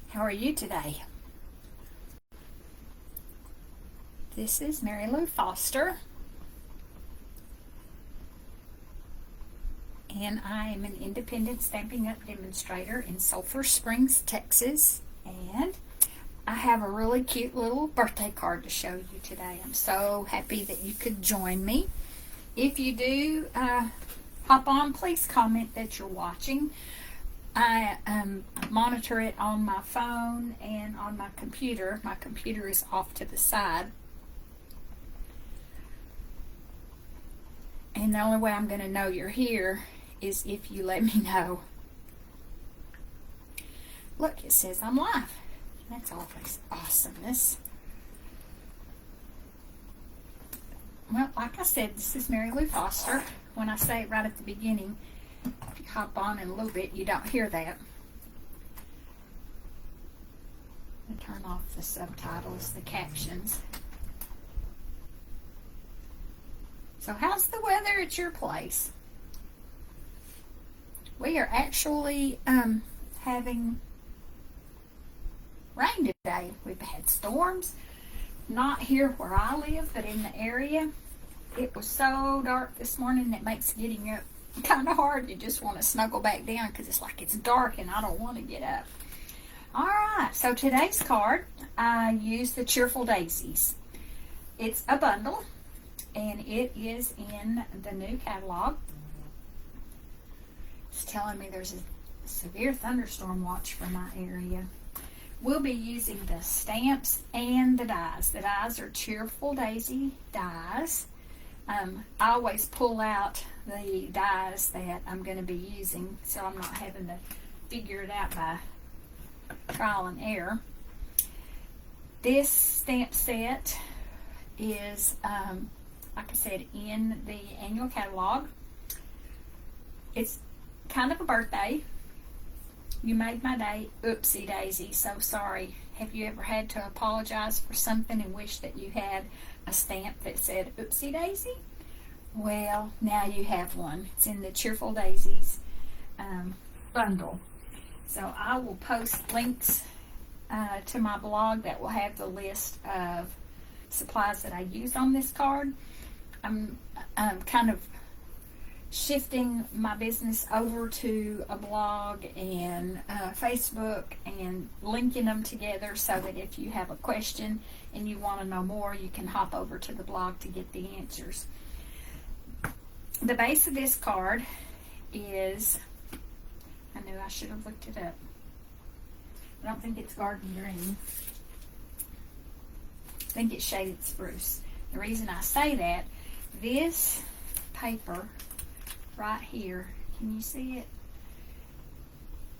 How are you today? This is Mary Lou Foster, and I am an independent Stampin' Up! Demonstrator in Sulphur Springs, Texas, and I have a really cute little birthday card to show you today. I'm so happy that you could join me. If you do hop on, please comment that you're watching. I monitor it on my phone and on my computer. My computer is off to the side. And the only way I'm going to know you're here is if you let me know. Look, it says I'm live. That's always awesomeness. Well, like I said, this is Mary Lou Foster. When I say it right at the beginning, if you hop on in a little bit, you don't hear that. And turn off the subtitles, the captions. So how's the weather at your place? We are actually having rain today. We've had storms, not here where I live, but in the area. It was so dark this morning it makes getting up kind of hard. You just want to snuggle back down because it's like it's dark and I don't want to get up. All right, so today's card, I used the Cheerful Daisies. It's a bundle, and it is in the new catalog. It's telling me there's a severe thunderstorm watch for my area. We'll be using the stamps and the dies. The dies are Cheerful Daisy dies. I always pull out the dies that I'm going to be using, so I'm not having to figure it out by trial and error. This stamp set is, like I said, in the annual catalog. It's kind of a birthday. You made my day. Oopsie daisy, so sorry. Have you ever had to apologize for something and wish that you had a stamp that said oopsie daisy? Well, now you have one. It's in the Cheerful Daisies bundle. So I will post links to my blog that will have the list of supplies that I use on this card. I'm kind of shifting my business over to a blog and Facebook and linking them together so that if you have a question and you want to know more, you can hop over to the blog to get the answers. The base of this card is, I knew I should have looked it up. I don't think it's garden green. I think it's shaded spruce. The reason I say that, this paper right here, can you see it?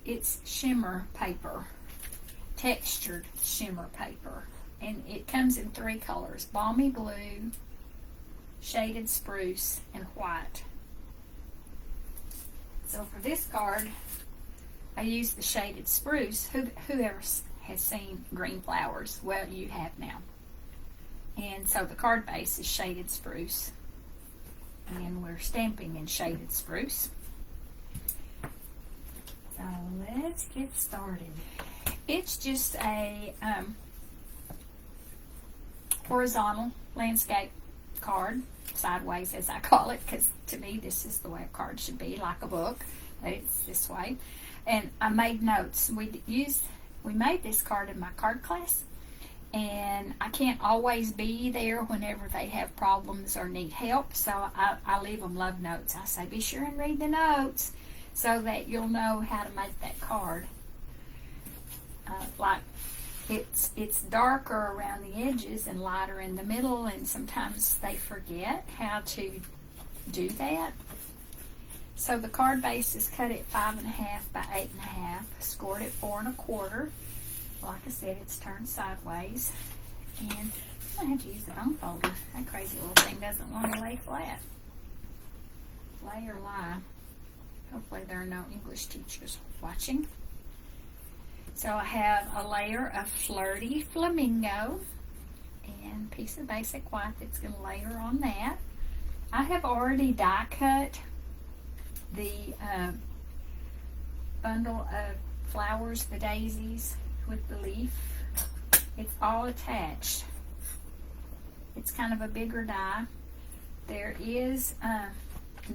It's shimmer paper, textured shimmer paper, and it comes in 3 colors: balmy blue, shaded spruce, and white. So for this card, I used the shaded spruce. Whoever has seen green flowers, well, you have now. And so the card base is shaded spruce, and we're stamping in shaded spruce. So let's get started. It's just a horizontal landscape card, sideways as I call it, because to me this is the way a card should be, like a book, but it's this way. And I made notes. We made this card in my card class, and I can't always be there whenever they have problems or need help, so I leave them love notes. I say, be sure and read the notes so that you'll know how to make that card. Like it's darker around the edges and lighter in the middle, and sometimes they forget how to do that. So the card base is cut at 5.5 by 8.5, scored at 4 1/4. Like I said, it's turned sideways, and I'm gonna have to use the bone folder. That crazy little thing doesn't want to lay flat. Lay or lie. Hopefully there are no English teachers watching. So I have a layer of Flirty Flamingo and a piece of basic white that's going to layer on that. I have already die cut the bundle of flowers, the daisies with the leaf. It's all attached. It's kind of a bigger die. There is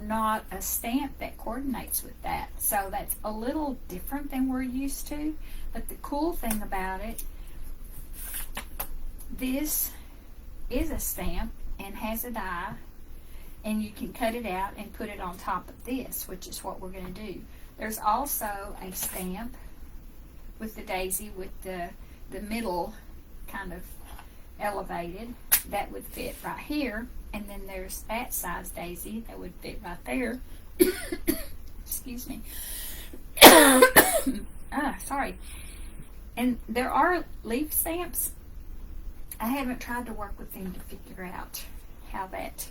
not a stamp that coordinates with that, so that's a little different than we're used to. But the cool thing about it, this is a stamp and has a die, and you can cut it out and put it on top of this, which is what we're going to do. There's also a stamp with the daisy with the middle kind of elevated that would fit right here, and then there's that size daisy that would fit right there. Excuse me. Sorry. And there are leaf stamps. I haven't tried to work with them to figure out how that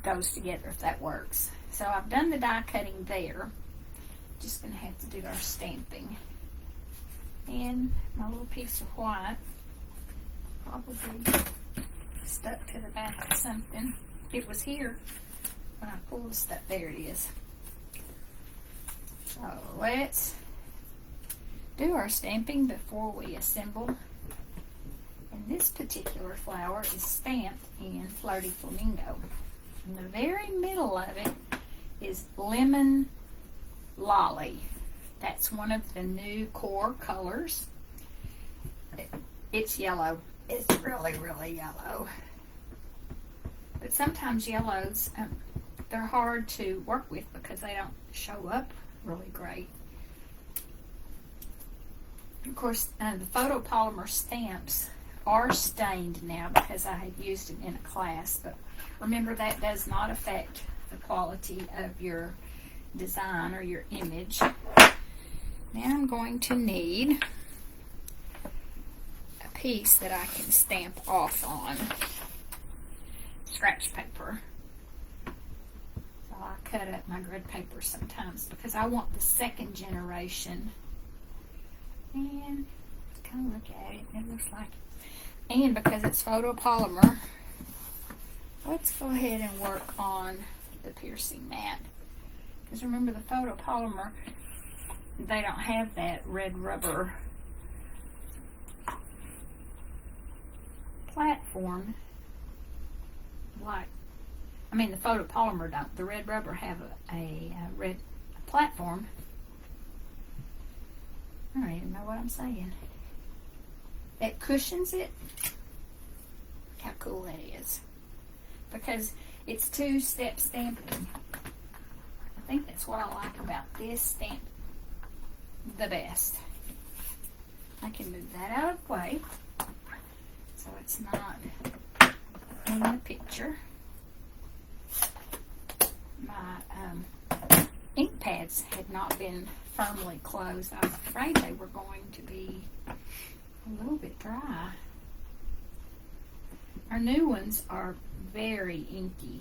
goes together, if that works. So I've done the die cutting there. Just going to have to do our stamping. And my little piece of white probably stuck to the back of something. It was here when I pulled the stuff. There it is. So let's do our stamping before we assemble. And this particular flower is stamped in Flirty Flamingo. In the very middle of it is Lemon Lolly. That's one of the new core colors. It's yellow. It's really, really yellow. But sometimes yellows, they're hard to work with because they don't show up really great. Of course, the photopolymer stamps are stained now because I had used them in a class, but remember that does not affect the quality of your design or your image. Now I'm going to need a piece that I can stamp off on. Scratch paper. So I cut up my grid paper sometimes because I want the second generation. And kind of look at it, it looks like it. And because it's photopolymer, let's go ahead and work on the piercing mat. Because remember, the photopolymer, they don't have that red rubber platform like, I mean, the photopolymer don't. The red rubber have a red platform. I don't even know what I'm saying. That cushions it. Look how cool that is. Because it's two-step stamping. I think that's what I like about this stamp the best. I can move that out of the way so it's not in the picture. My ink pads had not been firmly closed. I was afraid they were going to be a little bit dry. Our new ones are very inky.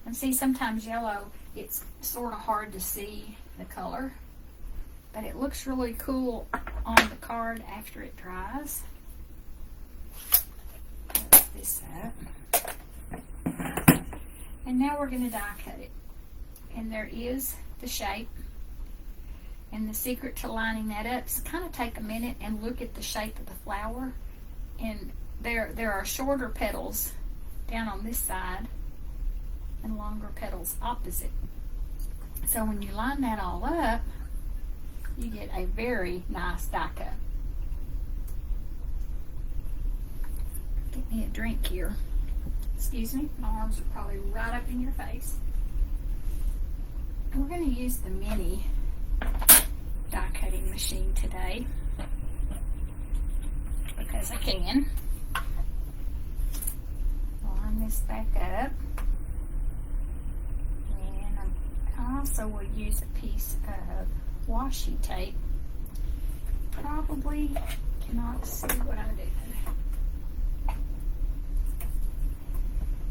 And see, sometimes yellow, it's sort of hard to see the color, but it looks really cool on the card after it dries. Close this up. And now we're going to die cut it. And there is the shape. And the secret to lining that up is kind of take a minute and look at the shape of the flower. And there are shorter petals down on this side and longer petals opposite. So when you line that all up, you get a very nice die cut. Get me a drink here. Excuse me, my arms are probably right up in your face. We're going to use the mini die cutting machine today because I can. Line this back up, and I also will use a piece of washi tape. Probably cannot see what I'm doing.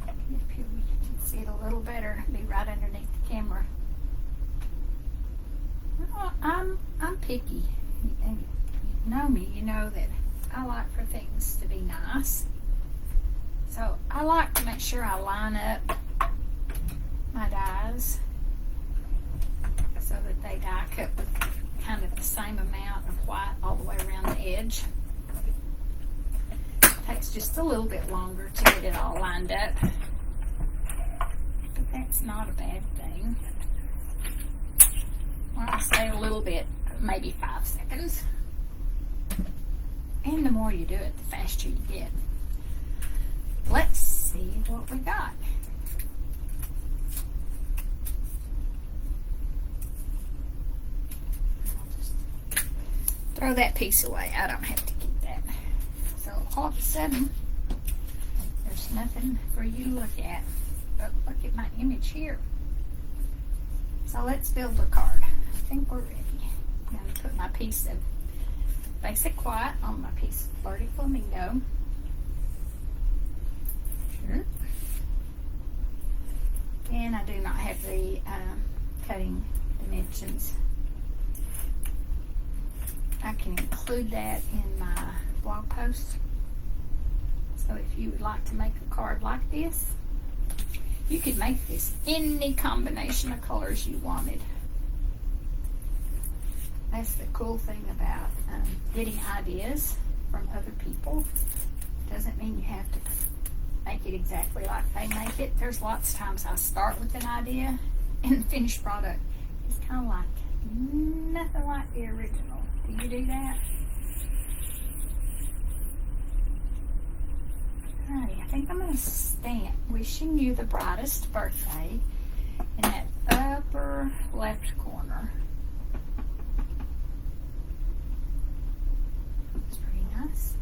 Up here we can see it a little better. It'll be right underneath the camera. Well, I'm picky, and you know me, you know that I like for things to be nice. So I like to make sure I line up my dies so that they die cut with kind of the same amount of white all the way around the edge. It takes just a little bit longer to get it all lined up, but that's not a bad thing. Well, I say a little bit, maybe 5 seconds. And the more you do it, the faster you get. Let's see what we got. I'll just throw that piece away. I don't have to keep that. So all of a sudden, there's nothing for you to look at. But look at my image here. So let's build a card. I think we're ready. I'm going to put my piece of basic white on my piece of Flirty Flamingo. Sure. And I do not have the cutting dimensions. I can include that in my blog post. So if you would like to make a card like this, you could make this any combination of colors you wanted. That's the cool thing about getting ideas from other people. Doesn't mean you have to make it exactly like they make it. There's lots of times I start with an idea and the finished product is kind of like nothing like the original. Do you do that? Alrighty, I think I'm going to stamp "Wishing you the brightest birthday" in that upper left corner. It's pretty nice.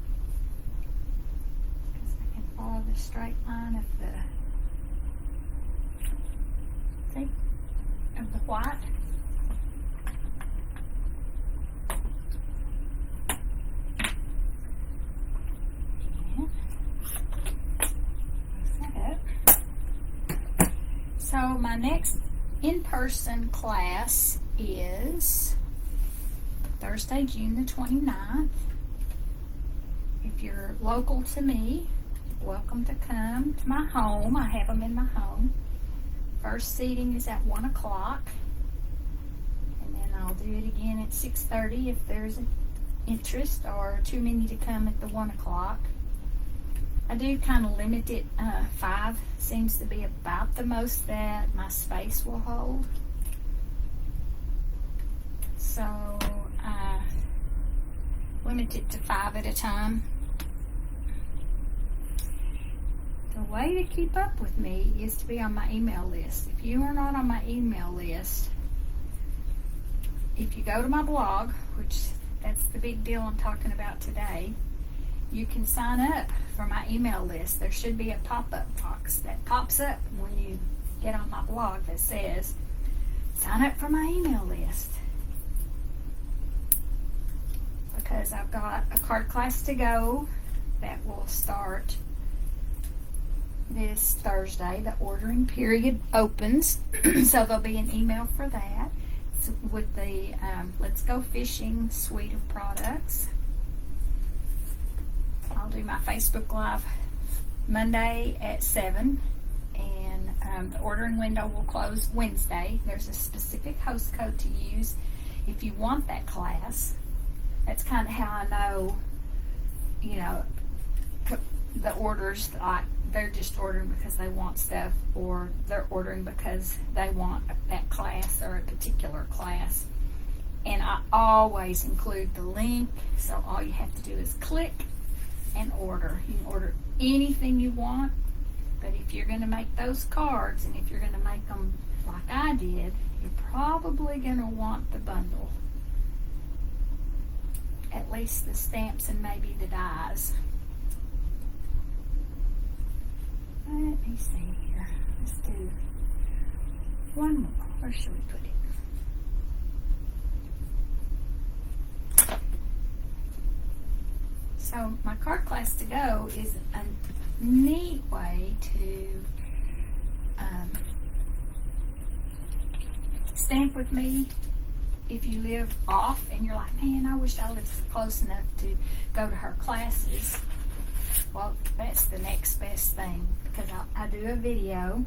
Because I can follow the straight line of the white. So my next in-person class is Thursday, June the 29th. If you're local to me, welcome to come to my home. I have them in my home. First seating is at 1 o'clock. And then I'll do it again at 6:30 if there's an interest or too many to come at the 1 o'clock. I do kind of limit it. 5 seems to be about the most that my space will hold. So I limit it to 5 at a time. The way to keep up with me is to be on my email list. If you are not on my email list, if you go to my blog, which that's the big deal I'm talking about today, you can sign up for my email list. There should be a pop-up box that pops up when you get on my blog that says, sign up for my email list. Because I've got a card class to go that will start this Thursday. The ordering period opens, so there'll be an email for that. It's with the Let's Go Fishing suite of products. I'll do my Facebook Live Monday at 7, and the ordering window will close Wednesday. There's a specific host code to use if you want that class. That's kind of how I know, the orders, like they're just ordering because they want stuff, or they're ordering because they want that class or a particular class. And I always include the link, so all you have to do is click and order. You can order anything you want, but if you're going to make those cards, and if you're going to make them like I did, you're probably going to want the bundle. At least the stamps and maybe the dies. Let me see here. Let's do one more. Where should we put it? So my card class to go is a neat way to stamp with me if you live off and you're like, man, I wish I lived close enough to go to her classes. Well, that's the next best thing, because I do a video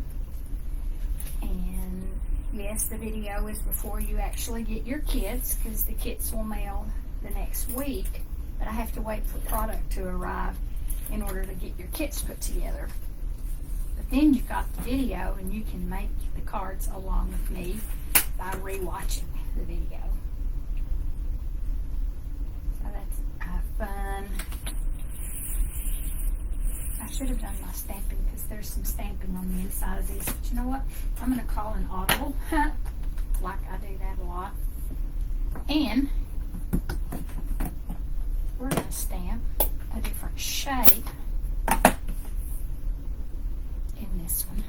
And yes, the video is before you actually get your kits, because the kits will mail the next week, but I have to wait for product to arrive in order to get your kits put together. But then you've got the video, and you can make the cards along with me by rewatching the video. So that's fun. I should have done my stamping, because there's some stamping on the inside of these. But you know what? I'm going to call an audible, like I do that a lot. And we're going to stamp a different shape in this one.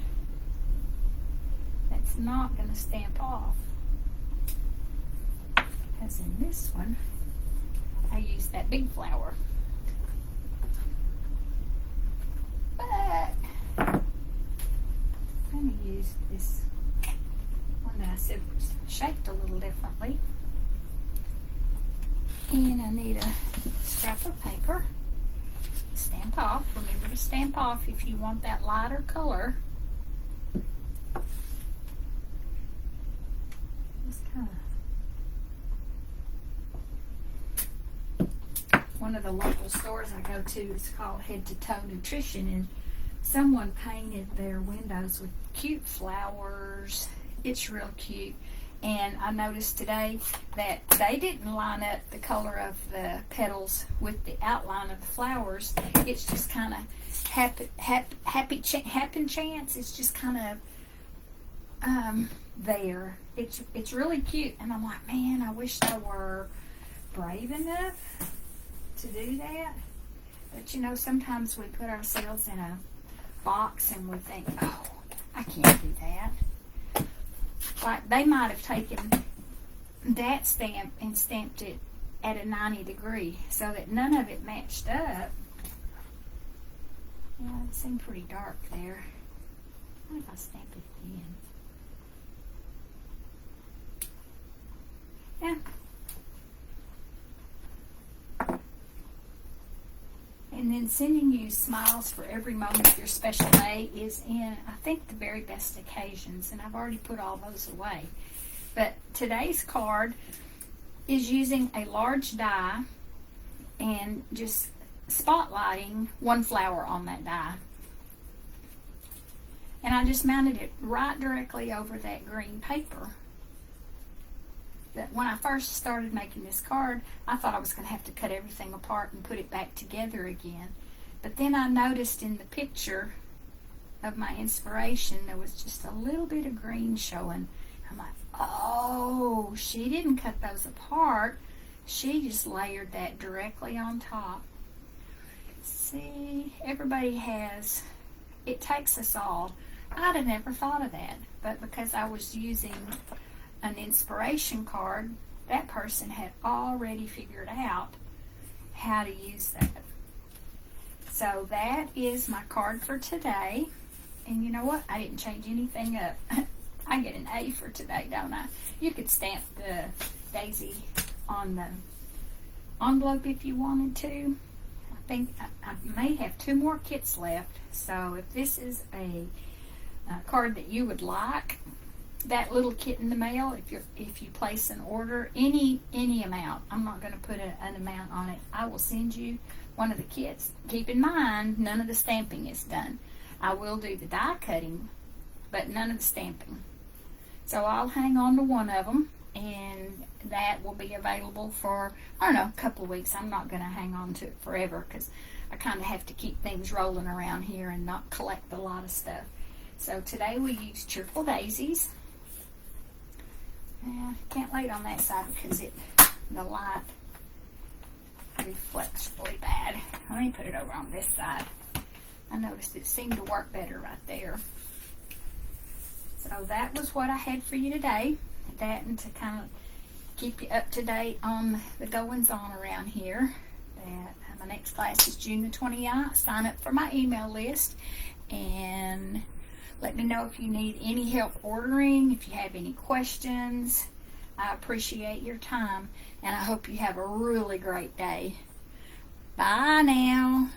That's not going to stamp off. As in this one, I used that big flower. But I'm going to use this one that I said was shaped a little differently. And I need a scrap of paper to stamp off. Remember to stamp off if you want that lighter color. Just kind of. One of the local stores I go to is called Head to Toe Nutrition, and someone painted their windows with cute flowers. It's real cute. And I noticed today that they didn't line up the color of the petals with the outline of the flowers. It's just kind of happen chance. It's just kind of there. It's really cute. And I'm like, man, I wish I were brave enough to do that. But you know, sometimes we put ourselves in a box and we think, oh, I can't do that. Like they might have taken that stamp and stamped it at a 90 degree so that none of it matched up. Yeah, it seemed pretty dark there. What if I stamp it again? Yeah. And then sending you smiles for every moment of your special day is in, I think, the very best occasions. And I've already put all those away. But today's card is using a large die and just spotlighting one flower on that die. And I just mounted it right directly over that green paper. That when I first started making this card, I thought I was going to have to cut everything apart and put it back together again. But then I noticed in the picture of my inspiration, there was just a little bit of green showing. I'm like, oh, she didn't cut those apart. She just layered that directly on top. See, everybody has, it takes us all. I'd have never thought of that, but because I was using an inspiration card, that person had already figured out how to use that. So that is my card for today. And you know what? I didn't change anything up. I get an A for today, don't I? You could stamp the daisy on the envelope if you wanted to. I think I may have 2 more kits left. So if this is a card that you would like, that little kit in the mail, if you place an order, any amount, I'm not going to put an amount on it, I will send you one of the kits. Keep in mind, none of the stamping is done. I will do the die cutting, but none of the stamping. So I'll hang on to one of them, and that will be available for, I don't know, a couple of weeks. I'm not going to hang on to it forever, because I kind of have to keep things rolling around here and not collect a lot of stuff. So today we use Cheerful Daisies. Yeah, can't lay it on that side because the light reflects really bad. Let me put it over on this side. I noticed it seemed to work better right there. So that was what I had for you today. That, and to kind of keep you up to date on the goings on around here. That my next class is June the 29th. Sign up for my email list and let me know if you need any help ordering, if you have any questions. I appreciate your time, and I hope you have a really great day. Bye now.